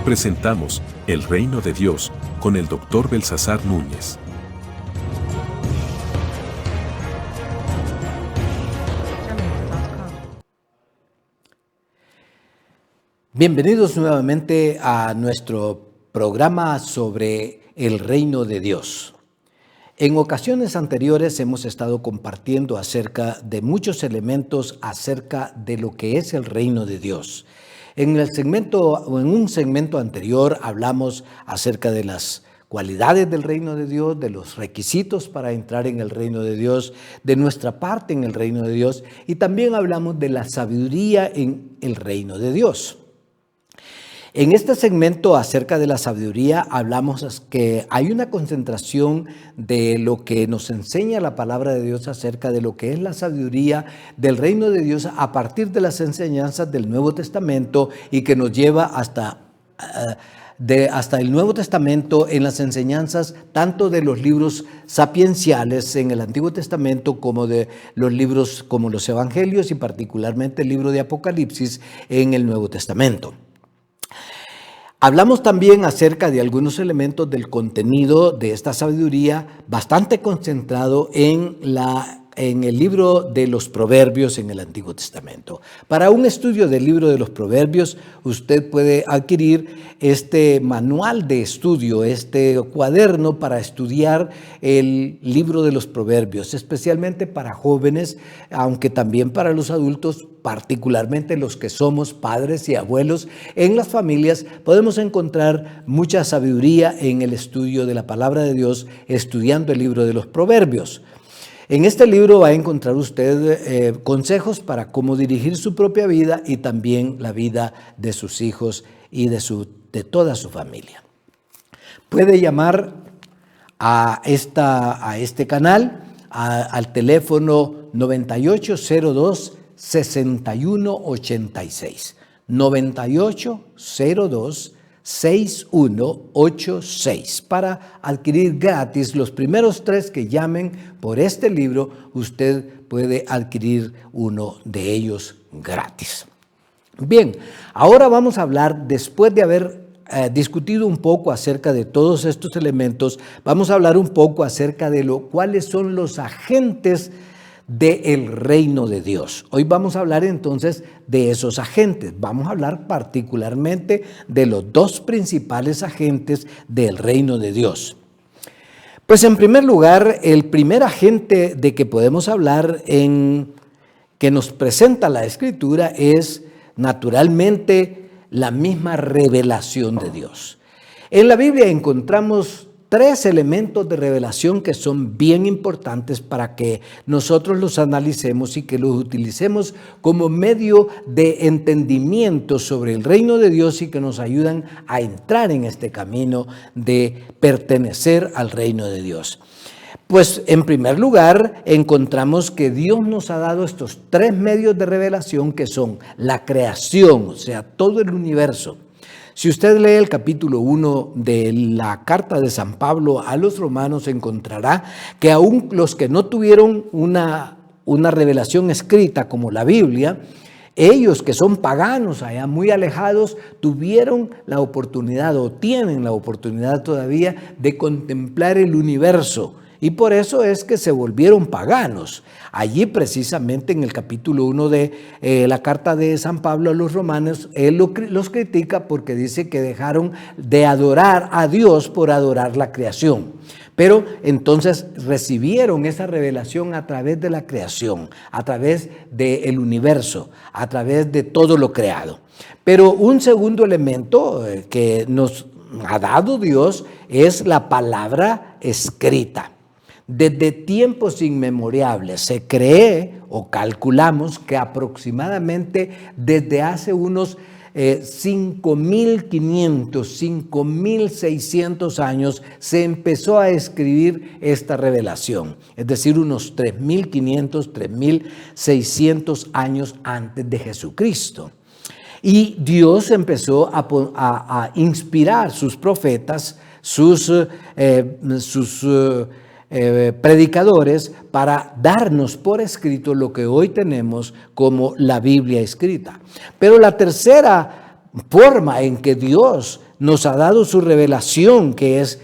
Presentamos El Reino de Dios con el Dr. Belsasar Núñez. Bienvenidos nuevamente a nuestro programa sobre el Reino de Dios. En ocasiones anteriores hemos estado compartiendo acerca de muchos elementos acerca de lo que es el Reino de Dios. En un segmento anterior hablamos acerca de las cualidades del reino de Dios, de los requisitos para entrar en el reino de Dios, de nuestra parte en el reino de Dios, y también hablamos de la sabiduría en el reino de Dios. En este segmento acerca de la sabiduría hablamos que hay una concentración de lo que nos enseña la palabra de Dios acerca de lo que es la sabiduría del reino de Dios a partir de las enseñanzas del Nuevo Testamento y que nos lleva hasta el Nuevo Testamento en las enseñanzas tanto de los libros sapienciales en el Antiguo Testamento como de los libros como los Evangelios y particularmente el libro de Apocalipsis en el Nuevo Testamento. Hablamos también acerca de algunos elementos del contenido de esta sabiduría bastante concentrado en el libro de los Proverbios en el Antiguo Testamento. Para un estudio del libro de los Proverbios, usted puede adquirir este manual de estudio, este cuaderno para estudiar el libro de los Proverbios, especialmente para jóvenes, aunque también para los adultos, particularmente los que somos padres y abuelos. En las familias podemos encontrar mucha sabiduría en el estudio de la palabra de Dios, estudiando el libro de los Proverbios. En este libro va a encontrar usted consejos para cómo dirigir su propia vida y también la vida de sus hijos y de toda su familia. Puede llamar a este canal al teléfono 9802-6186. 9802-6186. Para adquirir gratis los primeros 3 que llamen por este libro, usted puede adquirir uno de ellos gratis. Bien, ahora vamos a hablar, después de haber discutido un poco acerca de todos estos elementos, vamos a hablar un poco acerca de cuáles son los agentes del reino de Dios. Hoy vamos a hablar entonces de esos agentes. Vamos a hablar particularmente de los 2 principales agentes del reino de Dios. Pues en primer lugar, el primer agente de que podemos hablar que nos presenta la Escritura es naturalmente la misma revelación de Dios. En la Biblia encontramos 3 elementos de revelación que son bien importantes para que nosotros los analicemos y que los utilicemos como medio de entendimiento sobre el reino de Dios y que nos ayudan a entrar en este camino de pertenecer al reino de Dios. Pues en primer lugar encontramos que Dios nos ha dado estos 3 medios de revelación que son la creación, o sea, todo el universo. Si usted lee el capítulo 1 de la carta de San Pablo a los romanos, encontrará que aún los que no tuvieron una revelación escrita como la Biblia, ellos que son paganos allá muy alejados, tuvieron la oportunidad o tienen la oportunidad todavía de contemplar el universo. Y por eso es que se volvieron paganos. Allí precisamente en el capítulo 1 de la carta de San Pablo a los romanos, él los critica porque dice que dejaron de adorar a Dios por adorar la creación. Pero entonces recibieron esa revelación a través de la creación, a través del universo, a través de todo lo creado. Pero un segundo elemento que nos ha dado Dios es la palabra escrita. Desde tiempos inmemorables se cree o calculamos que aproximadamente desde hace unos 5.500, 5.600 años se empezó a escribir esta revelación, es decir, unos 3.500, 3.600 años antes de Jesucristo. Y Dios empezó a inspirar sus profetas, sus predicadores para darnos por escrito lo que hoy tenemos como la Biblia escrita. Pero la tercera forma en que Dios nos ha dado su revelación, que es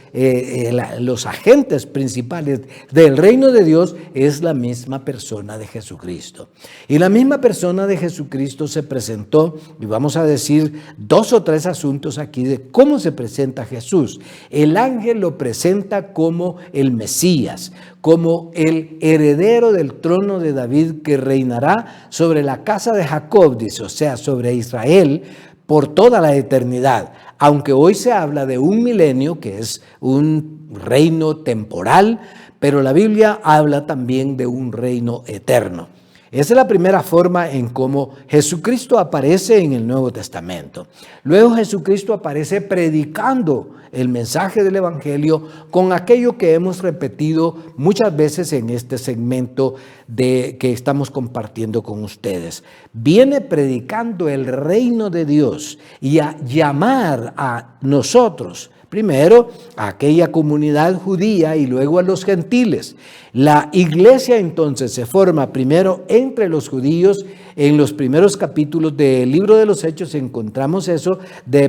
los agentes principales del reino de Dios, es la misma persona de Jesucristo. Y la misma persona de Jesucristo se presentó, y vamos a decir 2 o 3 asuntos aquí de cómo se presenta Jesús. El ángel lo presenta como el Mesías, como el heredero del trono de David que reinará sobre la casa de Jacob, dice, o sea, sobre Israel, por toda la eternidad. Aunque hoy se habla de un milenio, que es un reino temporal, pero la Biblia habla también de un reino eterno. Esa es la primera forma en cómo Jesucristo aparece en el Nuevo Testamento. Luego Jesucristo aparece predicando el mensaje del Evangelio con aquello que hemos repetido muchas veces en este segmento que estamos compartiendo con ustedes. Viene predicando el reino de Dios y a llamar a nosotros, primero a aquella comunidad judía y luego a los gentiles. La iglesia entonces se forma primero entre los judíos. En los primeros capítulos del libro de los Hechos encontramos eso,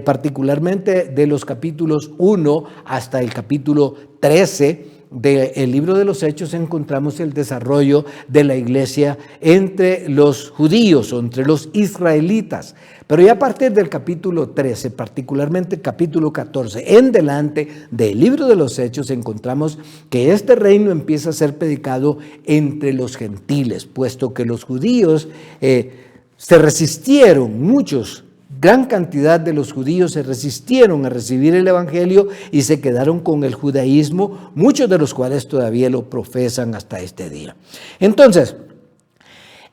particularmente de los capítulos 1 hasta el capítulo 13 del libro de los Hechos encontramos el desarrollo de la iglesia entre los judíos o entre los israelitas. Pero ya a partir del capítulo 13, particularmente capítulo 14, en delante del libro de los Hechos encontramos que este reino empieza a ser predicado entre los gentiles, puesto que los judíos se resistieron, gran cantidad de los judíos se resistieron a recibir el evangelio y se quedaron con el judaísmo, muchos de los cuales todavía lo profesan hasta este día. Entonces,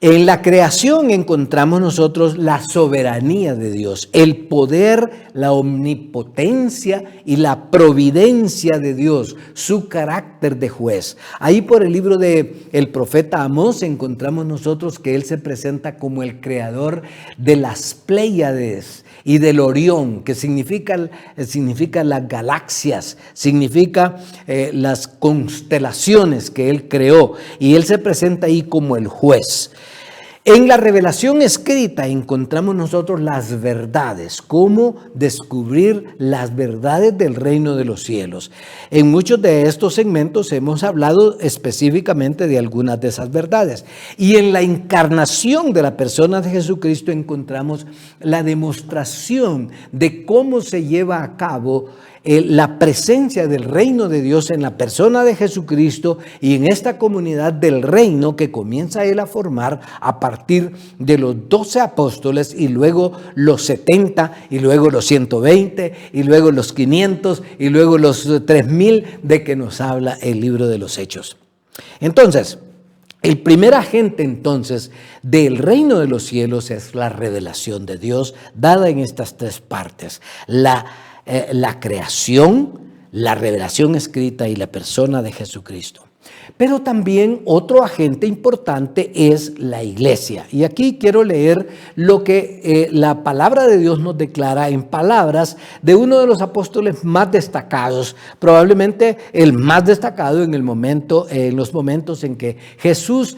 en la creación encontramos nosotros la soberanía de Dios, el poder, la omnipotencia y la providencia de Dios, su carácter de juez. Ahí por el libro del profeta Amós encontramos nosotros que él se presenta como el creador de las Pléyades y del Orión, que significa las galaxias, significa las constelaciones que él creó, y él se presenta ahí como el juez. En la revelación escrita encontramos nosotros las verdades, cómo descubrir las verdades del reino de los cielos. En muchos de estos segmentos hemos hablado específicamente de algunas de esas verdades. Y en la encarnación de la persona de Jesucristo encontramos la demostración de cómo se lleva a cabo la presencia del reino de Dios en la persona de Jesucristo y en esta comunidad del reino que comienza él a formar a partir de los 12 apóstoles y luego los 70 y luego los 120 y luego los 500 y luego los 3000 de que nos habla el libro de los Hechos. Entonces, el primer agente entonces del reino de los cielos es la revelación de Dios dada en estas 3 partes. La creación, la revelación escrita y la persona de Jesucristo. Pero también otro agente importante es la iglesia. Y aquí quiero leer lo que la palabra de Dios nos declara en palabras de uno de los apóstoles más destacados, probablemente el más destacado en los momentos en que Jesús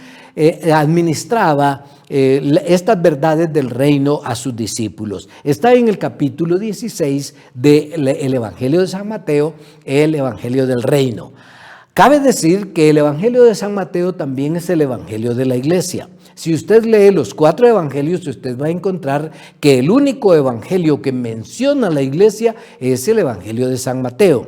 administraba estas verdades del reino a sus discípulos. Está en el capítulo 16 del Evangelio de San Mateo, el Evangelio del Reino. Cabe decir que el Evangelio de San Mateo también es el Evangelio de la iglesia. Si usted lee los 4 evangelios, usted va a encontrar que el único evangelio que menciona la iglesia es el Evangelio de San Mateo.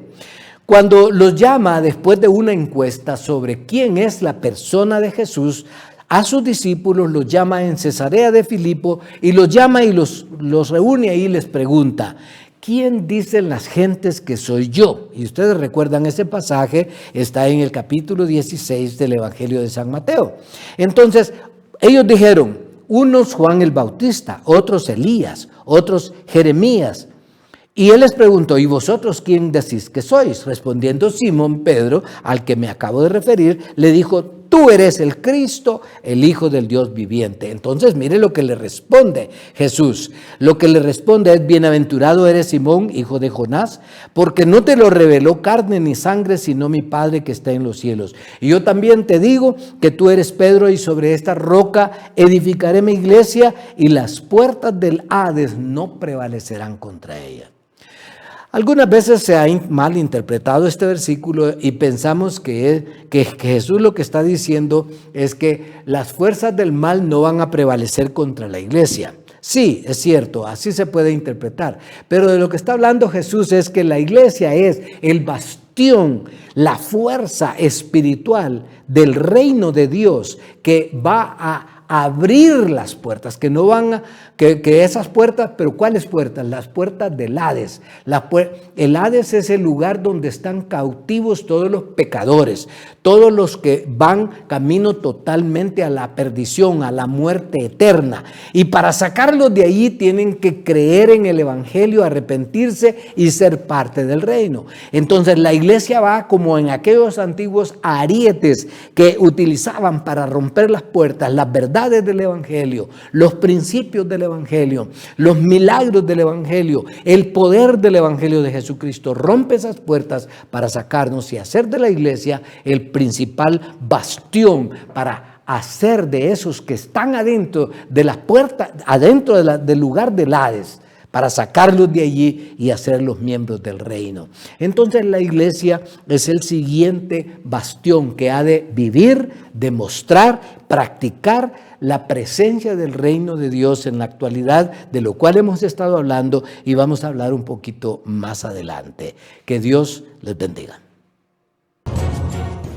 Cuando los llama después de una encuesta sobre quién es la persona de Jesús, a sus discípulos los llama en Cesarea de Filipo y los llama y los reúne ahí y les pregunta: ¿quién dicen las gentes que soy yo? Y ustedes recuerdan ese pasaje, está en el capítulo 16 del Evangelio de San Mateo. Entonces, ellos dijeron, unos Juan el Bautista, otros Elías, otros Jeremías. Y él les preguntó, ¿y vosotros quién decís que sois? Respondiendo Simón Pedro, al que me acabo de referir, le dijo, tú eres el Cristo, el Hijo del Dios viviente. Entonces mire lo que le responde Jesús. Lo que le responde es: bienaventurado eres Simón, hijo de Jonás, porque no te lo reveló carne ni sangre, sino mi Padre que está en los cielos. Y yo también te digo que tú eres Pedro, y sobre esta roca edificaré mi iglesia, y las puertas del Hades no prevalecerán contra ella. Algunas veces se ha malinterpretado este versículo y pensamos que Jesús lo que está diciendo es que las fuerzas del mal no van a prevalecer contra la iglesia. Sí, es cierto, así se puede interpretar, pero de lo que está hablando Jesús es que la iglesia es el bastión, la fuerza espiritual del reino de Dios que va a abrir las puertas, que no van a, que esas puertas, pero ¿cuáles puertas? Las puertas del Hades. El Hades es el lugar donde están cautivos todos los pecadores, todos los que van camino totalmente a la perdición, a la muerte eterna. Y para sacarlos de allí tienen que creer en el Evangelio, arrepentirse y ser parte del reino. Entonces la iglesia va como en aquellos antiguos arietes que utilizaban para romper las puertas, las verdades del Evangelio, los principios del Evangelio, los milagros del Evangelio, el poder del Evangelio de Jesucristo. Rompe esas puertas para sacarnos y hacer de la iglesia el principal bastión para hacer de esos que están adentro de las puertas, adentro del lugar del Hades, para sacarlos de allí y hacerlos miembros del reino. Entonces la iglesia es el siguiente bastión que ha de vivir, demostrar, practicar la presencia del reino de Dios en la actualidad, de lo cual hemos estado hablando y vamos a hablar un poquito más adelante. Que Dios les bendiga.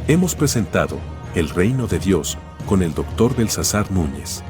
Hemos presentado El Reino de Dios con el Dr. Belsasar Núñez.